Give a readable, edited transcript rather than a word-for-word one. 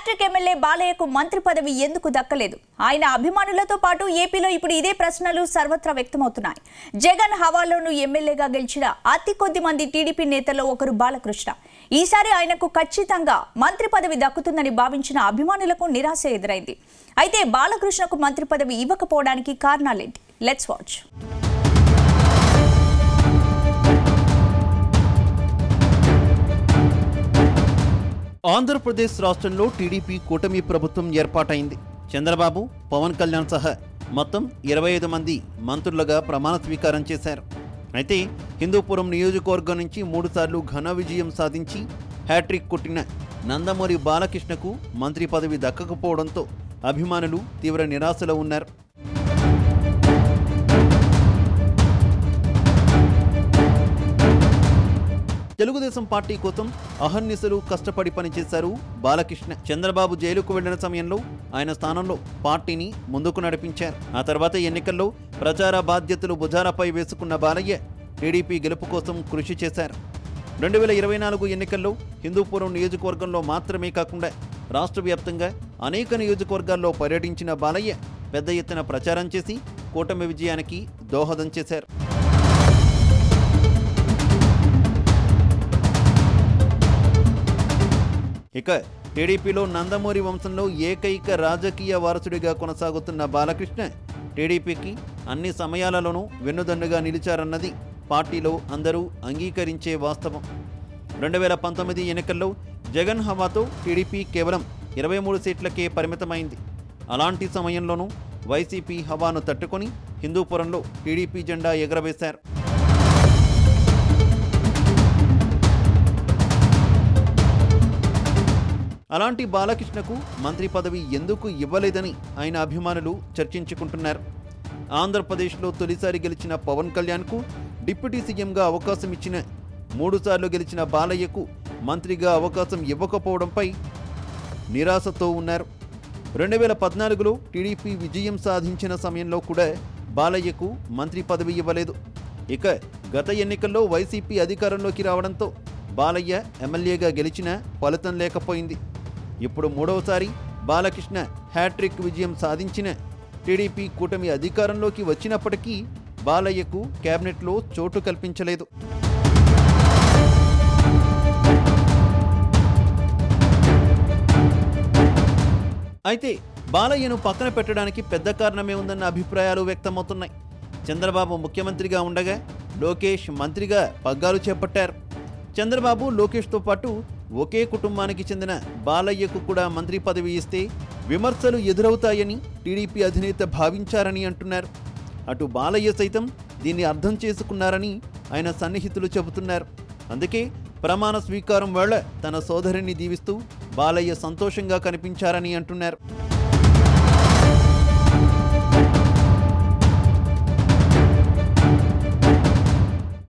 Hat trick MLA బాలయ్యకు మంత్రి పదవి ఎందుకు దక్కలేదు? ఆయన అభిమానులతో పాటు ఏపీలో ఇప్పుడు ఇదే ప్రశ్నలు సర్వత్రా వ్యక్తమవుతున్నాయి. జగన్ హవాలోను ఎమ్మెల్యేగా గెలిచిన అతి కొద్ది మంది టీడీపీ నేతల్లో ఒకరు బాలకృష్ణ. ఈసారి ఆయనకు ఖచ్చితంగా మంత్రి పదవి దక్కుతుందని భావించిన అభిమానులకు నిరాశ ఎదురైంది. అయితే బాలకృష్ణకు మంత్రి పదవి ఇవ్వకపోవడానికి కారణాలేంటి? Let's watch. ఆంధ్రప్రదేశ్ రాష్ట్రంలో టీడీపీ కూటమి ప్రభుత్వం ఏర్పాటైంది. చంద్రబాబు, పవన్ కళ్యాణ్ సహా మొత్తం 25 మంది మంత్రులుగా ప్రమాణ స్వీకారం చేశారు. అయితే హిందూపురం నియోజకవర్గం నుంచి 3 సార్లు ఘన విజయం సాధించి హ్యాట్రిక్ కొట్టిన నందమూరి బాలకృష్ణకు మంత్రి పదవి దక్కకపోవడంతో అభిమానులు తీవ్ర నిరాశలో ఉన్నారు. తెలుగుదేశం పార్టీ కోసం అహర్నిశలు కష్టపడి పనిచేశారు బాలకృష్ణ. చంద్రబాబు జైలుకు వెళ్లిన సమయంలో ఆయన స్థానంలో పార్టీని ముందుకు నడిపించారు. ఆ తర్వాత ఎన్నికల్లో ప్రచార బాధ్యతలు భుజాలపై వేసుకున్న బాలయ్య టీడీపీ గెలుపు కోసం కృషి చేశారు. 2024 ఎన్నికల్లో హిందూపురం నియోజకవర్గంలో మాత్రమే కాకుండా రాష్ట్ర వ్యాప్తంగా అనేక నియోజకవర్గాల్లో పర్యటించిన బాలయ్య పెద్ద ఎత్తున ప్రచారం చేసి కూటమి విజయానికి దోహదం చేశారు. ఇక టీడీపీలో నందమూరి వంశంలో ఏకైక రాజకీయ వారసుడిగా కొనసాగుతున్న బాలకృష్ణ టీడీపీకి అన్ని సమయాలలోనూ వెన్నుదన్నుగా నిలిచారన్నది పార్టీలో అందరూ అంగీకరించే వాస్తవం. 2019 ఎన్నికల్లో జగన్ హవాతో టీడీపీ కేవలం 23 సీట్లకే పరిమితమైంది. అలాంటి సమయంలోనూ వైసీపీ హవాను తట్టుకొని హిందూపురంలో టీడీపీ జెండా ఎగరవేశారు. అలాంటి బాలకృష్ణకు మంత్రి పదవి ఎందుకు ఇవ్వలేదని ఆయన అభిమానులు చర్చించుకుంటున్నారు. ఆంధ్రప్రదేశ్లో తొలిసారి గెలిచిన పవన్ కళ్యాణ్కు డిప్యూటీ సీఎంగా అవకాశం ఇచ్చిన 3 సార్లు గెలిచిన బాలయ్యకు మంత్రిగా అవకాశం ఇవ్వకపోవడంపై నిరాశతో ఉన్నారు. 2014లో టీడీపీ విజయం సాధించిన సమయంలో కూడా బాలయ్యకు మంత్రి పదవి ఇవ్వలేదు. ఇక గత ఎన్నికల్లో వైసీపీ అధికారంలోకి రావడంతో బాలయ్య ఎమ్మెల్యేగా గెలిచినా ఫలితం లేకపోయింది. ఇప్పుడు 3వసారి బాలకృష్ణ హ్యాట్రిక్ విజయం సాధించిన టీడీపీ కూటమి అధికారంలోకి వచ్చినప్పటికీ బాలయ్యకు కేబినెట్లో చోటు కల్పించలేదు. అయితే బాలయ్యను పక్కన పెట్టడానికి పెద్ద కారణమే ఉందన్న అభిప్రాయాలు వ్యక్తమవుతున్నాయి. చంద్రబాబు ముఖ్యమంత్రిగా ఉండగా లోకేష్ మంత్రిగా పగ్గాలు చేపట్టారు. చంద్రబాబు, లోకేష్తో పాటు ఒకే కుటుంబానికి చెందిన బాలయ్యకు కూడా మంత్రి పదవి ఇస్తే విమర్శలు ఎదురవుతాయని టీడీపీ అధినేత భావించారని అంటున్నారు. అటు బాలయ్య సైతం దీన్ని అర్థం చేసుకున్నారని ఆయన సన్నిహితులు చెబుతున్నారు. అందుకే ప్రమాణ స్వీకారం వేళ తన సోదరిని దీవిస్తూ బాలయ్య సంతోషంగా కనిపించారని అంటున్నారు.